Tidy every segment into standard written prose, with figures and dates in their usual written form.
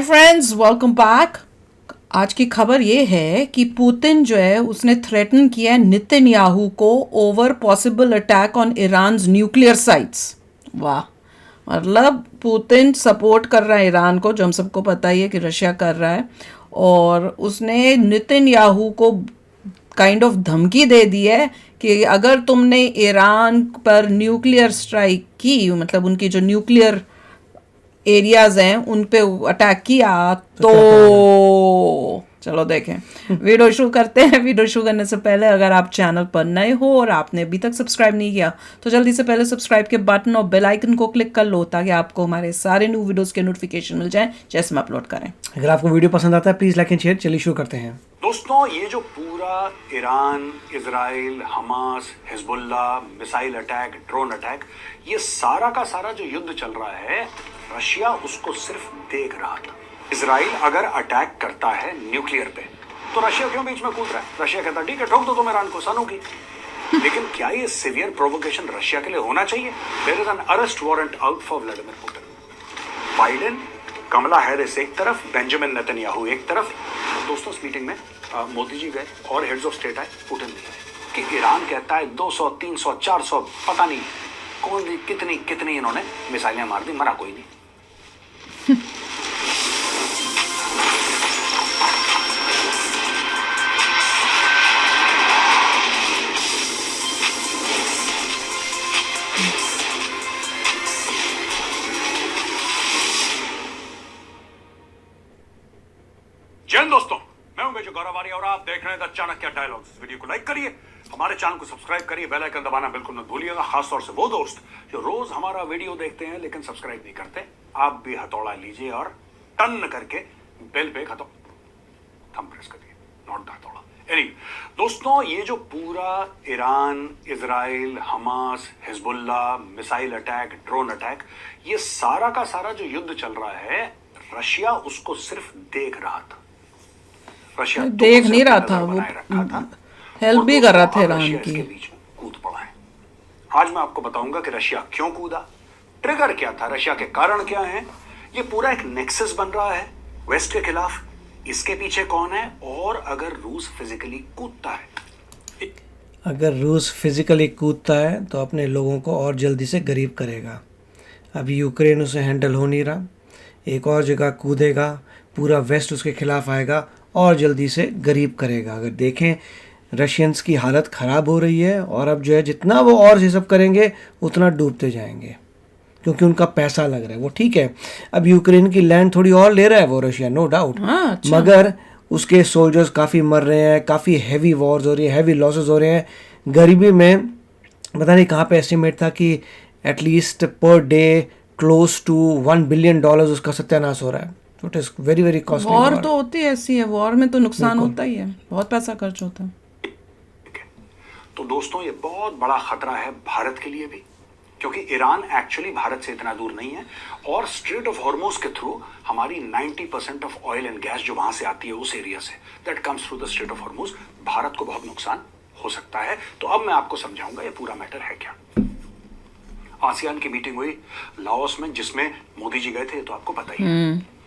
Hi friends, welcome back. आज की खबर ये है कि पुतिन जो है उसने थ्रेटन किया है नेतन्याहू को over possible attack on Iran's nuclear sites. वाह, मतलब पुतिन सपोर्ट कर रहा है ईरान को, जो हम सबको पता ही है कि रशिया कर रहा है। और उसने नेतन्याहू को काइंड ऑफ धमकी दे दी है कि अगर तुमने ईरान पर न्यूक्लियर स्ट्राइक की, मतलब उनकी जो न्यूक्लियर एरियाज हैं उन पे अटैक किया तो क्या करोगे? चलो देखें। वीडियो शुरू करते हैं। वीडियो शुरू करने से पहले अगर आप चैनल पर नए हो और आपने अभी तक सब्सक्राइब नहीं किया तो जल्दी से पहले सब्सक्राइब के बटन और बेल आइकन को क्लिक कर लो ताकि आपको हमारे सारे न्यू वीडियोस के नोटिफिकेशन मिल जाएं जैसे हम अपलोड करें। अगर आपको वीडियो पसंद आता है प्लीज लाइक एंड शेयर। चलिए शुरू करते हैं। दोस्तों, ये जो पूरा Iran, Israel, Hamas, Hezbollah, missile attack, drone attack, ये सारा का सारा जो युद्ध चल रहा है, रशिया उसको सिर्फ देख रहा था। इजराइल अगर अटैक करता है न्यूक्लियर पे तो रशिया क्यों बीच में कूद रहा है? रशिया कहता ठीक है, ठोक दो तुम ईरान को, सन होगी। लेकिन क्या ये सिवियर प्रोवोकेशन रशिया के लिए होना चाहिए? There is an arrest warrant out for Vladimir Putin. Biden, Kamala Harris एक तरफ, बेंजामिन नेतन्याहू एक तरफ। दोस्तों, इस मीटिंग में मोदी जी गए और हेड्स ऑफ स्टेट आए, पुतिन भी आए। कि ईरान कहता है 200, 300, 400 पता नहीं कौन कितनी कितनी इन्होंने मिसाइलें मार दी, मरा कोई नहीं। जय हिंद दोस्तों, मैं हूं मेजर गौरव आर्य और आप देख रहे हैं द चाणक्य डायलॉग्स। वीडियो को लाइक करिए, हमारे चैनल को सब्सक्राइब करिए, बेल आइकन दबाना बिल्कुल मत भूलिएगा। खासतौर से वो दोस्त जो रोज हमारा वीडियो देखते हैं लेकिन सब्सक्राइब नहीं करते, आप भी हथौड़ा लीजिए और टन करके बेल पे थंब प्रेस करिए, नॉट द हथौड़ा। दोस्तों, ये जो पूरा Iran, Israel, Hamas, Hezbollah, missile attack, drone attack, ये सारा का सारा जो युद्ध चल रहा है, रशिया उसको सिर्फ देख रहा था। रशिया देख नहीं रहा था, वो हेल्प भी कर रहा था ईरान की। के बीच कूद पड़ा है। आज मैं आपको बताऊंगा कि रशिया क्यों कूदा, ट्रिगर क्या था, रशिया के कारण क्या हैं। ये पूरा एक नेक्सस बन रहा है वेस्ट के खिलाफ, इसके पीछे कौन है, और अगर रूस फिजिकली कूदता है, अगर रूस फिजिकली कूदता है तो अपने लोगों को और जल्दी से गरीब करेगा। अभी यूक्रेन उसे हैंडल हो नहीं रहा, एक और जगह कूदेगा, पूरा वेस्ट उसके खिलाफ आएगा और जल्दी से गरीब करेगा। अगर देखें, रशियंस की हालत ख़राब हो रही है और अब जो है जितना वो और ये सब करेंगे उतना डूबते जाएंगे, क्योंकि उनका पैसा लग रहा है। वो ठीक है, अब यूक्रेन की लैंड थोड़ी और ले रहा है वो रशिया, नो डाउट, अच्छा। मगर उसके सोल्जर्स काफ़ी मर रहे हैं, काफ़ी हैवी वॉर्स हो रही है, हैवी लॉसेस हो रहे हैं। गरीबी में पता नहीं कहाँ पे एस्टिमेट था कि at least per day close to $1 billion उसका सत्यानाश हो रहा है। It is very very costly. War तो होती है, ऐसी है, वॉर में तो नुकसान होता ही है, बहुत पैसा खर्च होता है। तो दोस्तों, ये बहुत बड़ा खतरा है भारत के लिए भी, क्योंकि ईरान एक्चुअली भारत से इतना दूर नहीं है और स्ट्रेट ऑफ हॉर्मुज के थ्रू हमारी 90% ऑफ ऑयल एंड गैस जो वहां से आती है उस एरिया से, that comes through the straight of Hormuz, Bharat को बहुत नुकसान हो सकता है। तो अब मैं आपको समझाऊंगा ये पूरा मैटर है क्या। आसियान की मीटिंग हुई लाओस में, जिसमें मोदी जी गए थे, तो आपको पता ही है।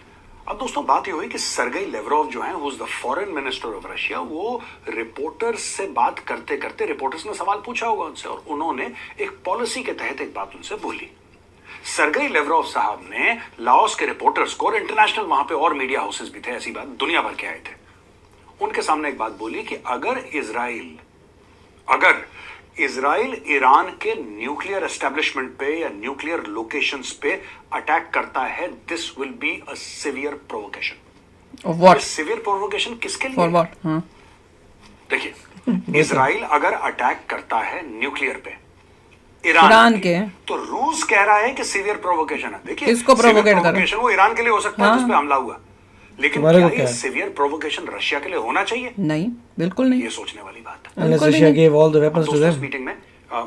अब दोस्तों, बात ये हुई कि सरगेई लेवरोव जो हैं, who is the foreign minister of Russia, वो रिपोर्टर्स से बात करते करते, रिपोर्टर्स ने सवाल पूछा होगा उनसे और उन्होंने एक पॉलिसी के तहत एक बात उनसे बोली। सरगेई लेवरोव साहब ने लाओस के रिपोर्टर्स को, और इंटरनेशनल वहां पे और मीडिया हाउसेस भी थे, ऐसी बात दुनिया भर के आए थे, उनके सामने एक बात बोली कि अगर इजराइल ईरान के न्यूक्लियर एस्टेब्लिशमेंट पे या न्यूक्लियर लोकेशंस पे अटैक करता है, this will be a severe provocation. What severe provocation किसके लिए? For what? हाँ, देखिए, इजराइल अगर अटैक करता है न्यूक्लियर पे ईरान के, तो रूस कह रहा है कि सिवियर प्रोवोकेशन है। देखिए, किसको प्रोवोकेट कर रहा है? वो ईरान के लिए हो सकता है जिस पे हमला हुआ, लेकिन क्या ये सिवियर प्रोवोकेशन रशिया के लिए होना चाहिए? नहीं, बिल्कुल नहीं। ये सोचने वाली बात है। Unless Russia gave all the weapons to them. Meeting में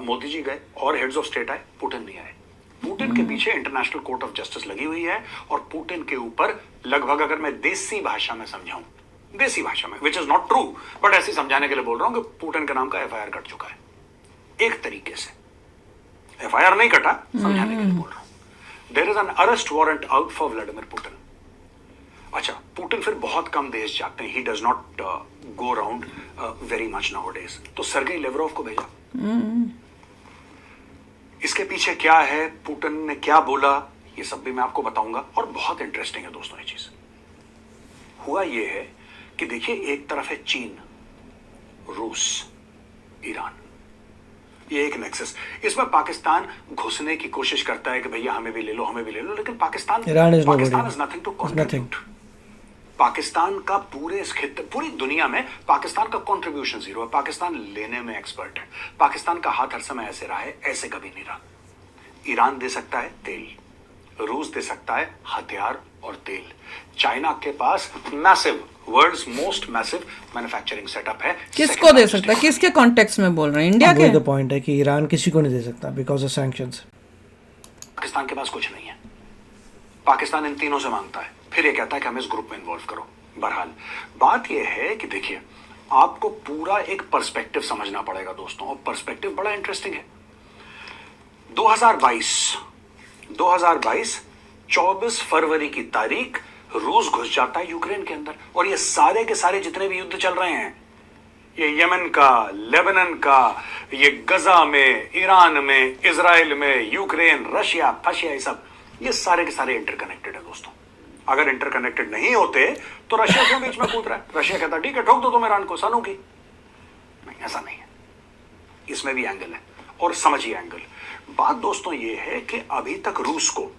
मोदी जी गए और हेड्स ऑफ स्टेट आए, पुतिन नहीं आए। पुतिन के पीछे इंटरनेशनल कोर्ट ऑफ जस्टिस लगी हुई है और पुतिन के ऊपर लगभग, अगर मैं देसी भाषा में समझाऊं, देसी भाषा में, which is not true, but ऐसे समझाने के लिए बोल रहा हूं कि पुतिन के नाम का एफआईआर कट चुका है। एक तरीके से एफआईआर नहीं कटा, समझाने के लिए बोल रहा हूं। There is an arrest warrant out for Vladimir Putin. अच्छा, पुतिन फिर बहुत कम देश जाते हैं, he does not go around very much nowadays, तो सर्गेई लेवरोव को भेजा। इसके पीछे क्या है, पुतिन ने क्या बोला, ये सब भी मैं आपको बताऊंगा, और बहुत इंटरेस्टिंग है दोस्तों ये चीज। हुआ ये है कि देखिए, एक तरफ है चीन, रूस, ईरान, ये एक नेक्सस, इसमें पाकिस्तान घुसने की कोशिश करता है कि भैया हमें भी ले लो, हमें भी ले लो, लेकिन Pakistan is nothing to contribute. Pakistan का पूरे इस पूरी दुनिया में पाकिस्तान का कंट्रीब्यूशन जीरो है। पाकिस्तान लेने में एक्सपर्ट है, पाकिस्तान का हाथ हर समय ऐसे रहा है, ऐसे कभी नहीं रहा। ईरान दे सकता है तेल, रूस दे सकता है हथियार और तेल, चाइना के पास massive, world's most massive manufacturing setup है। किसको दे सकता है, किसके कॉन्टेक्स्ट में बोल रहे हैं, इंडिया के? वही तो पॉइंट है कि ईरान किसी को नहीं दे सकता बिकॉज ऑफ सैंक्शंस। पाकिस्तान के पास कुछ नहीं है, पाकिस्तान इन तीनों से मांगता है, फिर ये कहता है कि हमें इस ग्रुप में इन्वॉल्व करो। बहरहाल बात यह है कि देखिए, आपको पूरा एक पर्सपेक्टिव समझना पड़ेगा दोस्तों, और पर्सपेक्टिव बड़ा इंटरेस्टिंग है। 2022 24 फरवरी की तारीख रूस घुस जाता है यूक्रेन के अंदर, और ये सारे के सारे जितने भी युद्ध चल रहे हैं, ये यमन का, लेबनान का, ये गजा में, ईरान में, इजराइल में, यूक्रेन, रशिया, फशिया, ये सब, ये सारे के सारे इंटरकनेक्टेड है दोस्तों। अगर इंटरकनेक्टेड नहीं होते तो रशिया क्यों बीच में कूद रहा है? रशिया कहता ठीक है, ठोक दो तुम ईरान को, सानू की। नहीं, ऐसा नहीं है, इसमें भी एंगल है, और समझिए एंगल। बात दोस्तों ये है कि अभी तक रूस को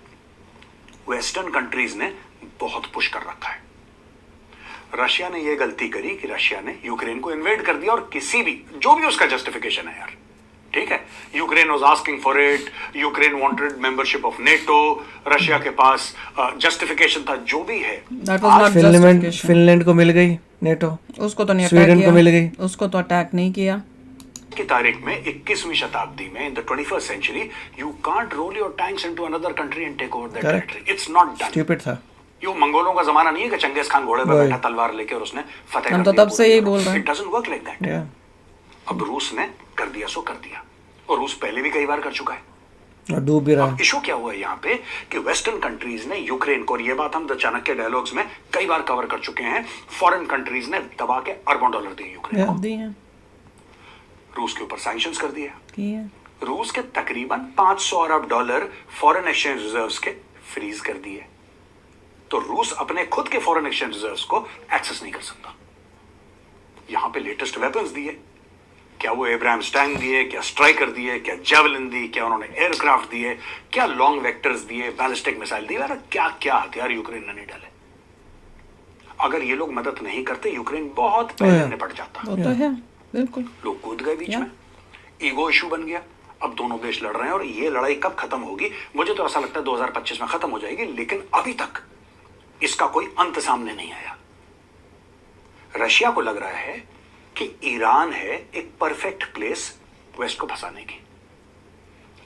वेस्टर्न कंट्रीज ने बहुत पुश कर रखा है। रशिया ने यह गलती करी कि रशिया ने यूक्रेन को इन्वेड कर दिया, और किसी भी, जो भी उसका जस्टिफिकेशन है यार, ठीक है, Ukraine was asking for it, Ukraine wanted membership of NATO, Russia के पास जस्टिफिकेशन था, जो भी है। फिनलैंड को मिल गई नेटो, उसको तो नहीं, स्वीडन को मिल गई, उसको तो अटैक नहीं किया। की तारीख में 21वीं शताब्दी में, in the 21st century, you can't roll your tanks into another country and take over that territory, it's not done. Stupid था। ये मंगोलों का जमाना नहीं है कि चंगेज खान घोड़े पर बैठा तलवार लेके और उसने फतेह कर दिया। हम तो तब से यही बोल रहे हैं, it doesn't work like that. अब रूस ने कर दिया सो कर दिया, और रूस पहले भी कई बार कर चुका है और डूब भी रहा है। इशू क्या हुआ है यहाँ पे कि वेस्टर्न कंट्रीज ने यूक्रेन को, और ये बात हम द चाणक्य डायलॉग्स में कई बार कवर कर चुके हैं, फॉरेन कंट्रीज ने दबा के अरबों डॉलर दिए यूक्रेन को, रूस के ऊपर सैंक्शंस कर दिए, रूस के तकरीबन 500 अरब डॉलर फॉरेन एक्सचेंज रिजर्व्स के फ्रीज कर दिए। तो रूस अपने खुद के फॉरेन एक्सचेंज रिजर्व्स को एक्सेस नहीं कर सकता। यहां पे लेटेस्ट वेपन्स दिए, क्या वो एब्राहम्स टैंक दिए, क्या स्ट्राइकर दिए, क्या जेवलिन दी, क्या उन्होंने एयरक्राफ्ट दिए, क्या लॉन्ग वेक्टर्स दिए, बैलिस्टिक मिसाइल दिए, क्या क्या हथियार यूक्रेन ने नहीं डाले। अगर ये लोग मदद नहीं करते, यूक्रेन बहुत पहले निपट जाता। वो तो है, बिल्कुल। लोग कूद गए बीच में, ईगो इशू बन गया। अब दोनों देश लड़ रहे हैं, और ये लड़ाई कब खत्म होगी? मुझे तो ऐसा लगता है 2025 में खत्म हो जाएगी, लेकिन अभी तक इसका कोई अंत सामने नहीं आया। रशिया को लग रहा है कि ईरान है एक परफेक्ट प्लेस वेस्ट को फंसाने की।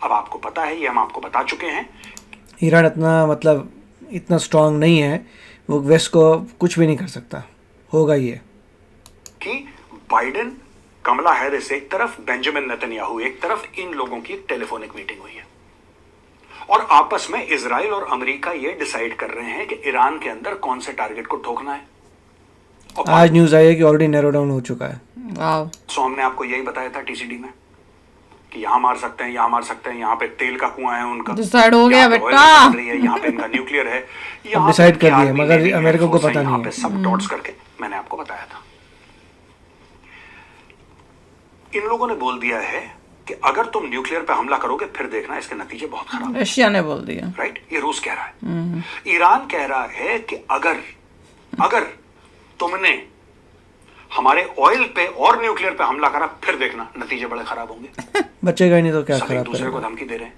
अब आपको पता है, ये हम आपको बता चुके हैं, ईरान इतना स्ट्रांग नहीं है, वो वेस्ट को कुछ भी नहीं कर सकता। होगा ये कि बाइडेन, कमला हैरिस एक तरफ, बेंजामिन नेतन्याहू एक तरफ, इन लोगों की टेलीफोनिक मीटिंग हुई है, और आपस में इजराइल और अमेरिका ये डिसाइड कर रहे हैं कि ईरान के अंदर कौन से टारगेट को ठोकना है। आज न्यूज आई है कि ऑलरेडी नैरो डाउन हो चुका है। सो हमने आपको यही बताया था टीसीडी में कि यहां मार सकते हैं, यहां मार सकते हैं, यहाँ पे तेल का कुआं है उनका, डिसाइड हो गया बेटा, यहाँ पे इनका न्यूक्लियर है, डिसाइड कर दिया, मगर अमेरिका को पता नहीं है। सब डॉट्स करके मैंने आपको बताया था। इन लोगों ने बोल दिया है कि अगर तुम न्यूक्लियर पे हमला करोगे, फिर देखना इसके नतीजे बहुत खराब। रशिया ने बोल दिया, राइट, ये रूस कह रहा है। ईरान कह रहा है कि अगर तुमने हमारे ऑयल पे और न्यूक्लियर पे हमला करा, फिर देखना नतीजे बड़े खराब होंगे। बचेगा ही नहीं तो क्या खराब दूसरे को धमकी दे रहे हैं,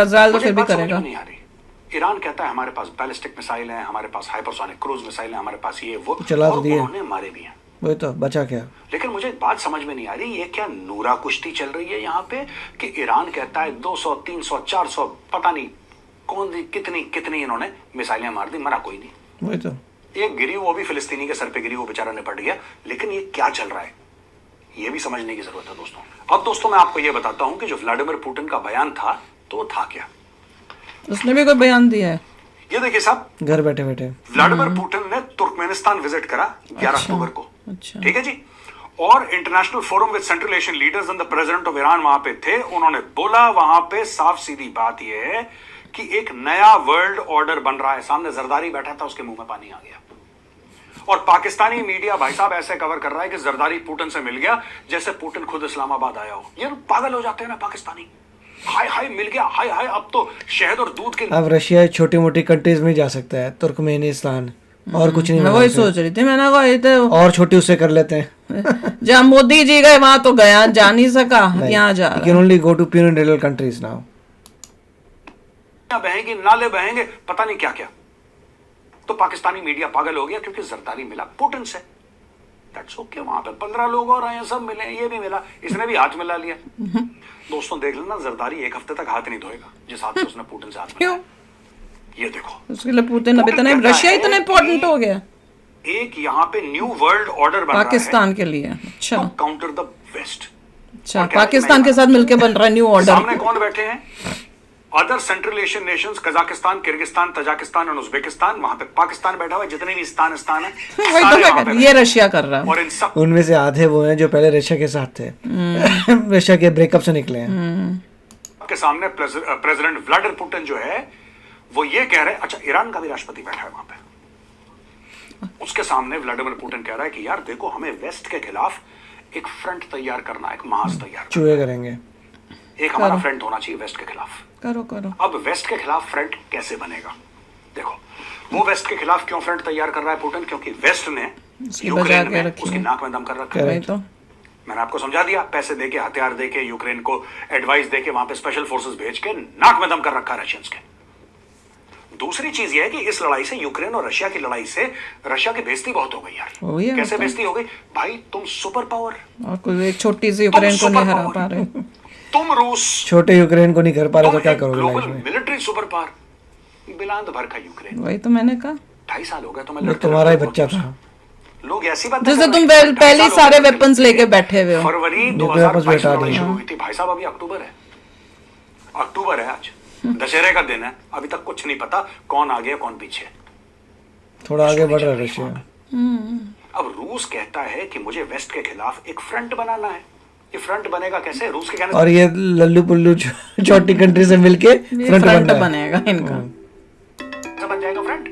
इजराइल तो फिर भी करेगा। नहीं आ रही। ईरान कहता है हमारे पास बैलिस्टिक मिसाइल है, हमारे पास हाइपरसोनिक क्रूज मिसाइल है, हमारे पास ये वो, चला तो दिए, उन्होंने मारे भी हैं। वही तो बचा क्या। लेकिन मुझे एक बात समझ में नहीं आ रही, ये क्या नूरा कुश्ती चल रही है यहाँ पे कि ईरान कहता है 200, 300, 400, पता नहीं कौन सी कितनी इन्होंने मिसाइलें मार दी, मरा कोई नहीं। वही तो एक गिरी, वो भी फिलिस्तीनी के सर पे गिरी, वो बेचारा निपट गया। लेकिन ये क्या चल रहा है, ये भी समझने की जरूरत है दोस्तों। अब दोस्तों मैं आपको ये बताता हूं कि जो व्लादिमीर पुतिन का बयान था, तो वो था क्या। उसने भी कोई बयान दिया है? ये देखिए साहब, घर बैठे बैठे। व्लादिमीर पुतिन ने तुर्कमेनिस्तान विजिट करा 11 अक्टूबर को। अच्छा। ठीक है जी। और international forum with central Asian leaders and the president of Iran वहां पे थे। उन्होंने बोला वहां पे साफ सीधी बात यह है कि एक नया वर्ल्ड ऑर्डर बन रहा है। सामने जरदारी बैठा था, उसके मुंह में पानी आ गया। और पाकिस्तानी मीडिया भाई साहब ऐसे कवर कर रहा है कि जरदारी पुतिन से मिल गया जैसे पुतिन खुद इस्लामाबाद आया हो। ये पागल हो जाते हैं ना पाकिस्तानी। हाय हाय मिल गया, हाय हाय अब तो शहद और दूध के। अब रशिया छोटी मोटी कंट्रीज में जा सकता है, तुर्कमेनिस्तान और कुछ नहीं। मैं वही सोच रही थी, मैंने कहा ये तो और छोटी उससे कर लेते हैं। जहाँ मोदी जी गए वहां तो गया, जा नहीं सका, यहाँ जा You can only go to unilateral countries now. बहेंगे, नाले बहेंगे, पता नहीं क्या क्या। तो पाकिस्तानी मीडिया पागल हो गया क्योंकि जरदारी मिला पुतिन से। That's okay. वहां पे 15 लोग और आए, सब मिले, ये भी मिला, इसने भी हाथ मिला लिया। दोस्तों देख लेना, जरदारी एक हफ्ते तक हाथ नहीं धोएगा जिस हाथ से उसने पुतिन से हाथ मिलाया। ये देखो, उसके लिए पुतिन अब इतना, रशिया इतना इम्पोर्टेंट हो गया एक यहाँ पे न्यू वर्ल्ड ऑर्डर बन पाकिस्तान के लिए। अच्छा, काउंटर द वेस्ट। अच्छा, पाकिस्तान के साथ मिलकर बन रहा है न्यू ऑर्डर। सामने कौन बैठे हैं? Other central Asian Nations, Kazakhstan, Kyrgyzstan, Tajikistan और उज्बेकिस्तान। वहां पे पाकिस्तान बैठा हुआ है, जितने भी स्थान है वही तो मैं कह रही हूं, ये रशिया कर रहा है। और इन सब उनमें से आधे वो हैं जो पहले रशिया के साथ थे, रशिया के ब्रेकअप से निकले हैं। के सामने प्रेसिडेंट व्लादिमीर पुतिन जो है वो ये कह रहे हैं। अच्छा, ईरान का भी राष्ट्रपति बैठा है वहां पे। उसके सामने व्लादिमीर पुतिन कह रहा है कि यार देखो, हमें वेस्ट के खिलाफ एक फ्रंट तैयार करना है, एक महाज तैयार चूहे करेंगे। एक हमारा फ्रंट होना चाहिए वेस्ट के खिलाफ। करो करो। अब वेस्ट के खिलाफ फ्रंट कैसे बनेगा? देखो, वो वेस्ट के खिलाफ क्यों फ्रंट तैयार कर रहा है पुतिन? क्योंकि वेस्ट ने यूक्रेन में उसकी नाक में दम कर रखा है। तो मैंने आपको समझा दिया, पैसे देके, हथियार देके, यूक्रेन को एडवाइस देके, वहां पे स्पेशल फोर्सेस भेज के नाक में दम कर रखा है रशियंस के। दूसरी चीज यह है कि इस लड़ाई से, यूक्रेन और रशिया की लड़ाई से, रशिया की बेइज्जती बहुत हो गई यार। कैसे बेइज्जती हो गई भाई? तुम सुपर पावर और कोई एक छोटी सी यूक्रेन को नहीं हरा पा रहे। तुम रूस छोटे यूक्रेन को नहीं कर पा रहे तो क्या करोगे ग्लोबल लाइफ में? मिलिट्री सुपर पावर, बिलांद भर का यूक्रेन। वही तो मैंने कहा, 2.5 साल हो गए तुम्हें वो लड़ते तुम्हारा ही लड़ते। बच्चा था। लोग ऐसी बात जैसे तुम पहले ही सारे वेपन्स लेके बैठे हुए हो। फरवरी न्यूक्लियर वेपन्स 2022 बैठा में लड़ाई दिए। शुरू हुई थी भाई साहब। अभी अक्टूबर है आज, दशहरे का दिन है, अभी तक कुछ नहीं पता कौन आगे कौन पीछे। थोड़ा आगे बढ़ रहा है रशिया। अब रूस कहता है कि मुझे वेस्ट के खिलाफ एक फ्रंट बनाना है। ये फ्रंट बनेगा कैसे? रूस के कहने और ये लल्लू पुल्लू छोटी कंट्री से मिलके फ्रंट फ्रंट बनना है। बनेगा इनका। से बन जाएगा फ्रंट?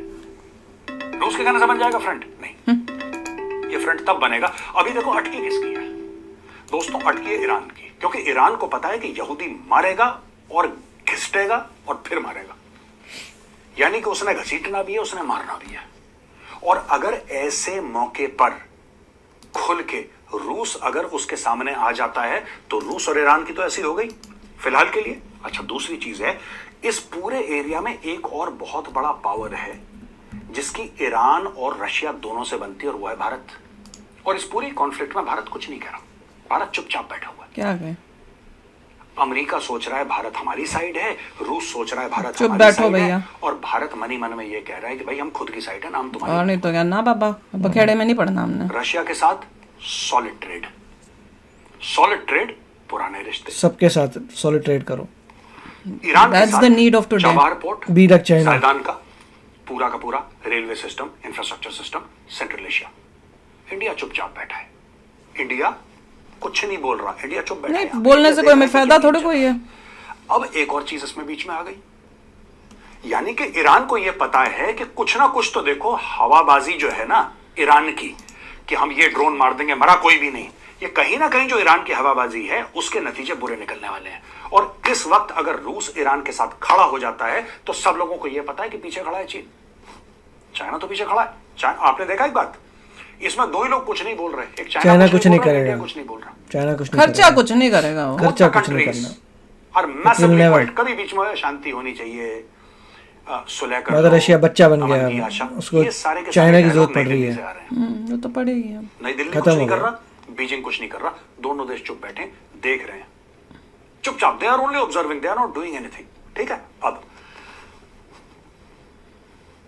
रूस के कहने से बन जाएगा फ्रंट? नहीं, ये फ्रंट तब बनेगा। अभी देखो अटकी किसकी है दोस्तों? अटकी है ईरान की, क्योंकि ईरान को पता है कि यहूदी मारेगा और घिसटेगा और फिर मारेगा। यानी कि उसने घसीटना भी है, उसने मारना भी है। और अगर ऐसे मौके पर खुल के रूस अगर उसके सामने आ जाता है तो रूस और ईरान की तो ऐसी हो गई फिलहाल के लिए। अच्छा, दूसरी चीज है, इस पूरे एरिया में एक और बहुत बड़ा पावर है जिसकी ईरान और रशिया दोनों से बनती है, और वो है भारत। और इस पूरी कॉन्फ्लिक्ट में भारत कुछ नहीं कर रहा, भारत चुपचाप बैठा हुआ है। क्या गए? अमेरिका सोच रहा है भारत हमारी साइड है, रूस सोच रहा है भारत चुप हमारी बैठो साइड भैया। है, और भारत मनी मन में ये कह रहा है कि भाई हम खुद की साइड है ना, हम और तुम्हारी। नहीं तो क्या, ना बाबा, बखेड़े में नहीं पड़ना हमने। रशिया के साथ सॉलिड ट्रेड, सॉलिड ट्रेड, पुराने रिश्ते। सबके साथ सॉलिड ट्रेड करो। ईरान के That's साथ the need of today. Chabahar port, बी रख चाइना। साइदान का पूरा railway system, infrastructure system, central Asia. India चुपचाप बैठा है, इंडिया कुछ नहीं बोल रहा, इंडिया चुप बैठा नहीं, है। बोलने से कोई हमें देख रहा है फायदा कि थोड़ी क्या कोई है। अब एक और चीज इसमें बीच में आ गई, यानी कि ईरान को यह पता है कि कुछ ना कुछ तो देखो हवाबाजी जो है ना ईरान की, कि हम ये ड्रोन मार देंगे, मरा कोई भी नहीं, ये कहीं ना कहीं जो ईरान की हवाबाजी है उसके नतीजे बुरे निकलने वाले हैं। और इस वक्त अगर रूस ईरान के साथ खड़ा हो जाता है तो सब लोगों को यह पता है कि पीछे खड़ा है चीन, चाइना तो पीछे खड़ा है। आपने देखा एक बात, इसमें दो ही लोग कुछ नहीं बोल रहे, एक चाइना कुछ नहीं करेगा, इंडिया कुछ नहीं बोल रहा, चाइना कुछ नहीं खर्चा कुछ नहीं करेगा वो। खर्चा कुछ नहीं करना। और मैसिवली never. फाइट, कभी बीच में शांति होनी चाहिए, सुलह कर अगर लो, रशिया बच्चा बन अमन की गया, आशा, उसको ये सारे के चाइना सारे की जरूरत डायलॉग पड़ नई रही दिल्ली है। से आ रहे हैं। वो तो पड़ेगी अब। नई दिल्ली खत्म कुछ हो नहीं कर गया। रहा, बीजिंग कुछ नहीं कर रहा, दोनों देश चुप बैठे देख रहे हैं चुपचाप। They are only observing, they are not doing anything. ठीक है, अब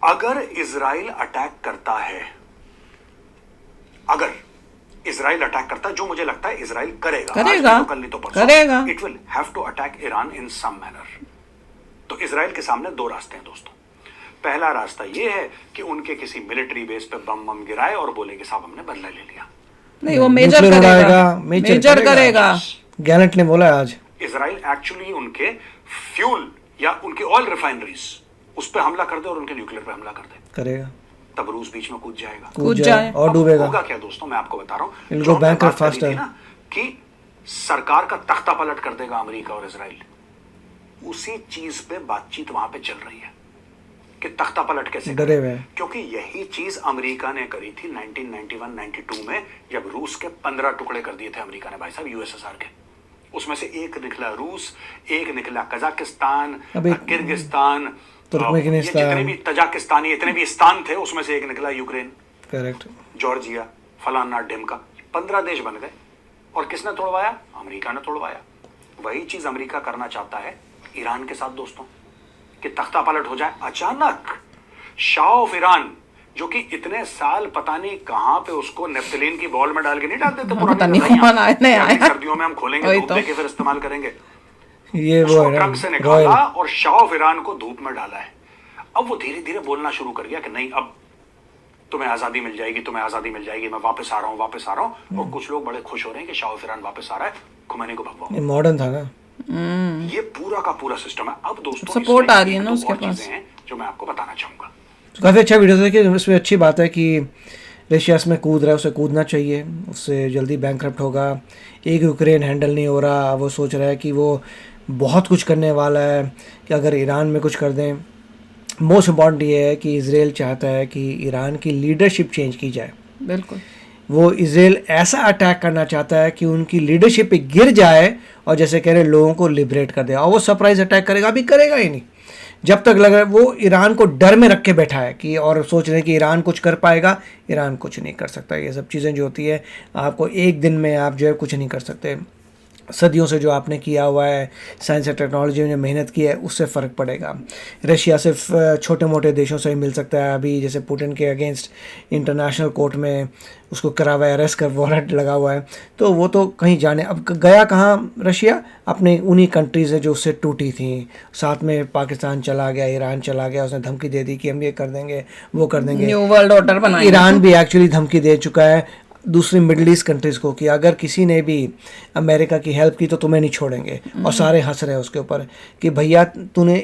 अगर इजराइल अटैक करता है, अगर इजराइल अटैक करता है, जो मुझे लगता है इजराइल करेगा, आज करेगा, नहीं तो कल नहीं तो परसों, करेगा। It will have to attack Iran in some manner. तो इजराइल के सामने दो रास्ते हैं दोस्तों। पहला रास्ता ये है कि उनके किसी मिलिट्री बेस पे बम गिराए और बोले कि साहब हमने बदला ले लिया। नहीं, वो मेजर न्यूक्लियर करेगा, उड़ाएगा, मेजर करेगा। गैलेंट ने बोला आज इजराइल एक्चुअली उनके फ्यूल या उनके ऑयल रिफाइनरीज उस पे हमला कर दे और उनके न्यूक्लियर पे हमला कर दे, करेगा, तब रूस बीच में कूद जाएगा, कूद जाए और डूबेगा। होगा क्या दोस्तों, मैं आपको बता रहा हूँ, इनको बैंकरप्ट फास्ट है ना कि सरकार का तख्ता पलट कर देगा अमेरिका और इजराइल, उसी चीज पे बातचीत वहां पे चल रही है कि तख्ता पलट कैसे डरे हुए हैं। क्योंकि यही चीज अमेरिका ने करी थी 1991-92 में, जब रूस के 15 टुकड़े कर दिए थे अमेरिका ने भाई साहब यूएसएसआर के। उसमें से एक निकला रूस, एक निकला कजाकिस्तान, किर्गिस्तान, जितने भी तजाकिस्तानी इतने भी स्थान थे उसमें से एक निकला यूक्रेन, करेक्ट, जॉर्जिया, फलाना ढिमका, 15 देश बन गए। और किसने तोड़वाया? अमेरिका ने तोड़वाया। वही चीज अमेरिका करना चाहता है ईरान के साथ दोस्तों, कि तख्ता पलट हो जाए अचानक। शाह ऑफ ईरान जो कि इतने साल पता नहीं कहां पे उसको नेफ्थलीन की बॉल में डाल के नहीं डाल देते पुरानी सर्दियों में हम खोलेंगे धूप देके फिर इस्तेमाल करेंगे, ये वो ट्रंक से निकाला और शाह ऑफ ईरान को धूप में डाला है। अब वो धीरे धीरे बोलना शुरू कर गया कि नहीं अब तुम्हें आजादी मिल जाएगी, तुम्हें आजादी मिल जाएगी, मैं वापस आ रहा हूँ, वापस आ रहा हूँ। और कुछ लोग बड़े खुश हो रहे हैं कि शाह ऑफ ईरान वापस आ रहा है, खुमैनी को भगवाओ। मॉडर्न था ना, ये पूरा का पूरा सिस्टम है। अब दोस्तों सपोर्ट आ रही है ना उसके पास, जो मैं आपको बताना चाहूंगा। काफ़ी अच्छा वीडियो था कि इसमें अच्छी बात है कि रशिया इसमें कूद रहा है, उसे कूदना चाहिए, उससे जल्दी बैंकरप्ट होगा। एक यूक्रेन हैंडल नहीं हो रहा, वो सोच रहा है कि वो बहुत कुछ करने वाला है कि अगर ईरान में कुछ कर दें। मोस्ट इम्पॉर्टेंट ये है कि इजराइल चाहता है कि ईरान की लीडरशिप चेंज की जाए। बिल्कुल, वो इजराइल ऐसा अटैक करना चाहता है कि उनकी लीडरशिप पे गिर जाए और जैसे कह रहे लोगों को लिबरेट कर दे। और वो सरप्राइज अटैक करेगा, अभी करेगा ही नहीं, जब तक लग रहा है वो ईरान को डर में रख के बैठा है कि और सोच रहे हैं कि ईरान कुछ कर पाएगा। ईरान कुछ नहीं कर सकता। ये सब चीज़ें जो होती है आपको एक दिन में आप जो है कुछ नहीं कर सकते। सदियों से जो आपने किया हुआ है, साइंस और टेक्नोलॉजी में मेहनत की है, उससे फ़र्क पड़ेगा। रशिया सिर्फ छोटे मोटे देशों से ही मिल सकता है। अभी जैसे पुतिन के अगेंस्ट इंटरनेशनल कोर्ट में उसको करा हुआ है, अरेस्ट कर वारंट लगा हुआ है, तो वो तो कहीं जाने। अब गया कहाँ रशिया? अपने उन्हीं कंट्रीज़ है जो उससे टूटी थी। साथ में पाकिस्तान चला गया, ईरान चला गया, उसने धमकी दे दी कि हम ये कर देंगे, वो कर देंगे, न्यू वर्ल्ड ऑर्डर बनाएंगे। ईरान भी एक्चुअली धमकी दे चुका है दूसरी मिडिल ईस्ट कंट्रीज़ को कि अगर किसी ने भी अमेरिका की हेल्प की तो तुम्हें नहीं छोड़ेंगे। और सारे हंस रहे हैं उसके ऊपर कि भैया तूने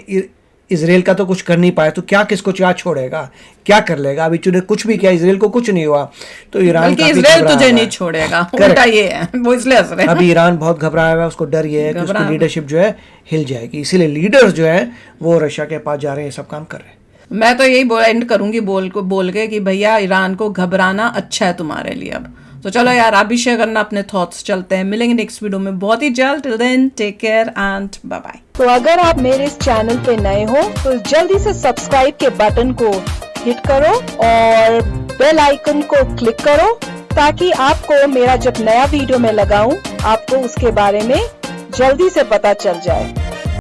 इजराइल का तो कुछ कर नहीं पाया, तो क्या किसको क्या छोड़ेगा, क्या कर लेगा? अभी तूने कुछ भी किया, इजराइल को कुछ नहीं हुआ, तो ईरान इजराइल तुझे नहीं छोड़ेगा, उल्टा ये है, वो इसलिए हंस रहे हैं। अभी ईरान बहुत घबराया हुआ है, उसको डर ये है कि उसकी लीडरशिप जो है हिल जाएगी। इसीलिए लीडर्स जो है वो रशिया के पास जा रहे हैं, ये सब काम कर रहे हैं। मैं तो यही एंड करूंगी बोल के कि भैया ईरान को घबराना अच्छा है तुम्हारे लिए। अब तो चलो यार, आप भी शेयर करना अपने थॉट्स। चलते हैं, मिलेंगे नेक्स्ट वीडियो में बहुत ही जल्द। Till then take care and bye bye. तो अगर आप मेरे इस चैनल पे नए हो तो जल्दी से सब्सक्राइब के बटन को हिट करो और बेल आइकन को क्लिक करो ताकि आपको मेरा जब नया वीडियो मैं लगाऊं आपको उसके बारे में जल्दी से पता चल जाए।